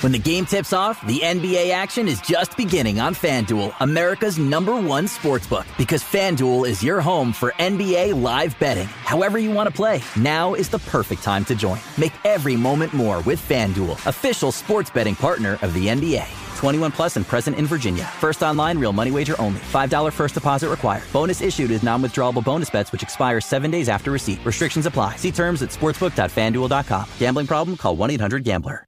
When the game tips off, the NBA action is just beginning on FanDuel, America's #1 sportsbook. Because FanDuel is your home for NBA live betting. However you want to play, now is the perfect time to join. Make every moment more with FanDuel, official sports betting partner of the NBA. 21 plus and present in Virginia. First online, real money wager only. $5 first deposit required. Bonus issued is non-withdrawable bonus bets which expire 7 days after receipt. Restrictions apply. See terms at sportsbook.fanduel.com. Gambling problem? Call 1-800-GAMBLER.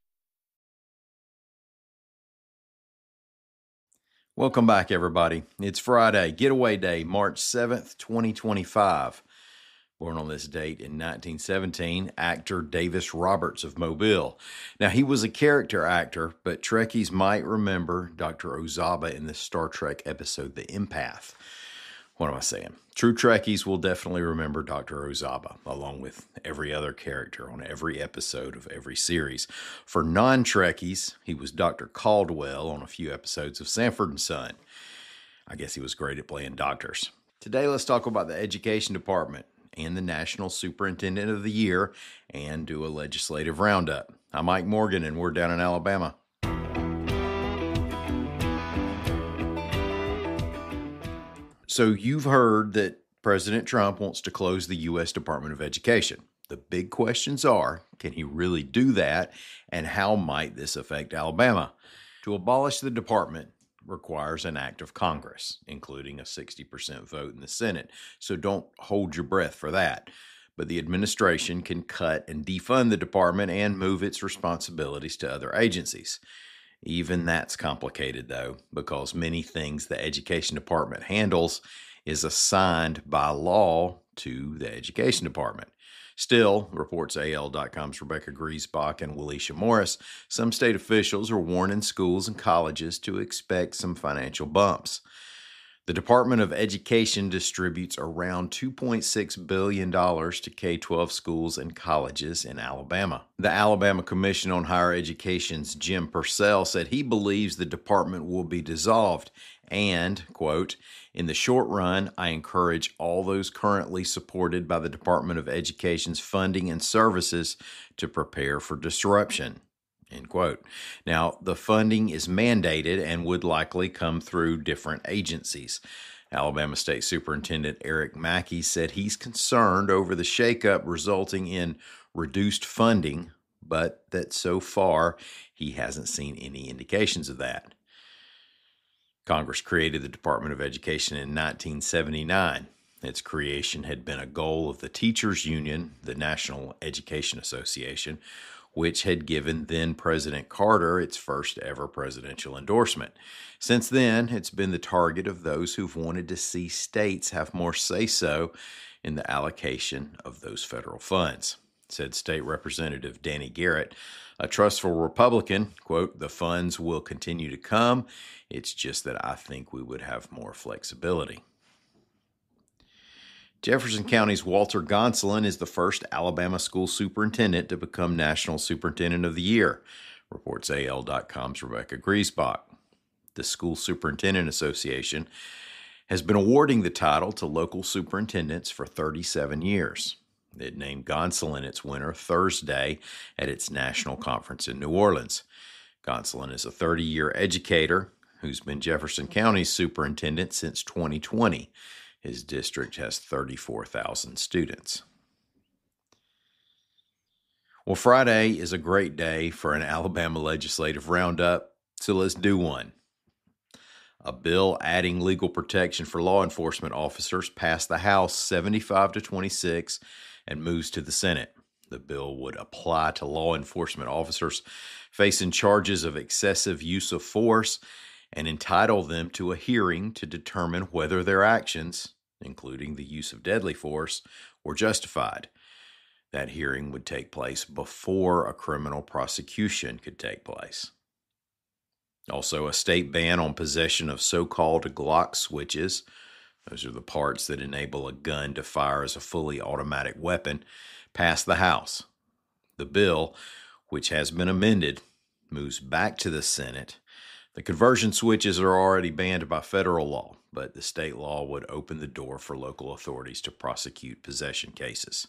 Welcome back, everybody. It's Friday, Getaway Day, March 7th, 2025. Born on this date in 1917, actor Davis Roberts of Mobile. Now, he was a character actor, but Trekkies might remember Dr. Ozaba in the Star Trek episode The Empath. What am I saying? True Trekkies will definitely remember Dr. Ozaba, along with every other character on every episode of every series. For non-Trekkies, he was Dr. Caldwell on a few episodes of Sanford & Son. I guess he was great at playing doctors. Today, let's talk about the Education Department and the National Superintendent of the Year, and do a legislative roundup. I'm Mike Morgan, and we're down in Alabama. So you've heard that President Trump wants to close the U.S. Department of Education. The big questions are, can he really do that, and how might this affect Alabama? To abolish the department requires an act of Congress, including a 60% vote in the Senate. So don't hold your breath for that. But the administration can cut and defund the department and move its responsibilities to other agencies. Even that's complicated, though, because many things the Education Department handles is assigned by law to the Education Department. Still, reports AL.com's Rebecca Griesbach and Willisha Morris, some state officials are warning schools and colleges to expect some financial bumps. The Department of Education distributes around $2.6 billion to K-12 schools and colleges in Alabama. The Alabama Commission on Higher Education's Jim Purcell said he believes the department will be dissolved and, quote, in the short run, I encourage all those currently supported by the Department of Education's funding and services to prepare for disruption. End quote. Now, the funding is mandated and would likely come through different agencies. Alabama State Superintendent Eric Mackey said he's concerned over the shakeup resulting in reduced funding, but that so far he hasn't seen any indications of that. Congress created the Department of Education in 1979. Its creation had been a goal of the Teachers Union, the National Education Association, which had given then-President Carter its first ever presidential endorsement. Since then, it's been the target of those who've wanted to see states have more say-so in the allocation of those federal funds. Said State Representative Danny Garrett, a trustful Republican, quote, the funds will continue to come. It's just that I think we would have more flexibility. Jefferson County's Walter Gonsolin is the first Alabama school superintendent to become National Superintendent of the Year, reports AL.com's Rebecca Griesbach. The School Superintendent Association has been awarding the title to local superintendents for 37 years. It named Gonsolin its winner Thursday at its national conference in New Orleans. Gonsolin is a 30-year educator who's been Jefferson County's superintendent since 2020. His district has 34,000 students. Well, Friday is a great day for an Alabama legislative roundup, so let's do one. A bill adding legal protection for law enforcement officers passed the House 75-26 and moves to the Senate. The bill would apply to law enforcement officers facing charges of excessive use of force and entitle them to a hearing to determine whether their actions, including the use of deadly force, were justified. That hearing would take place before a criminal prosecution could take place. Also, a state ban on possession of so-called Glock switches, those are the parts that enable a gun to fire as a fully automatic weapon, passed the House. The bill, which has been amended, moves back to the Senate. The conversion switches are already banned by federal law, but the state law would open the door for local authorities to prosecute possession cases.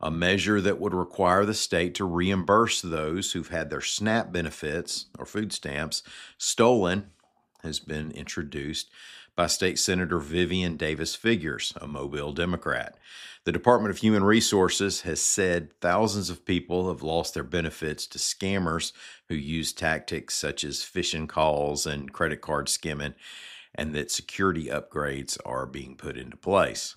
a measure that would require the state to reimburse those who've had their SNAP benefits or food stamps stolen has been introduced by State Senator Vivian Davis Figures, a Mobile Democrat. The Department of Human Resources has said thousands of people have lost their benefits to scammers who use tactics such as phishing calls and credit card skimming, and that security upgrades are being put into place.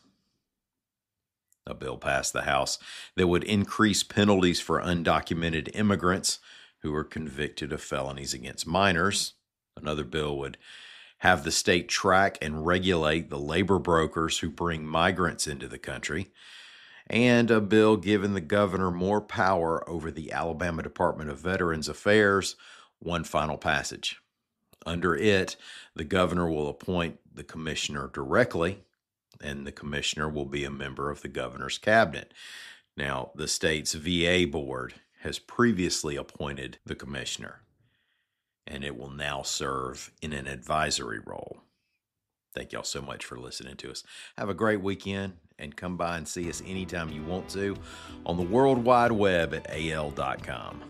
A bill passed the House that would increase penalties for undocumented immigrants who are convicted of felonies against minors. Another bill would have the state track and regulate the labor brokers who bring migrants into the country. And a bill giving the governor more power over the Alabama Department of Veterans Affairs won final passage. Under it, the governor will appoint the commissioner directly, and the commissioner will be a member of the governor's cabinet. Now, the state's VA board has previously appointed the commissioner, and it will now serve in an advisory role. Thank y'all so much for listening to us. Have a great weekend, and come by and see us anytime you want to on the World Wide Web at al.com.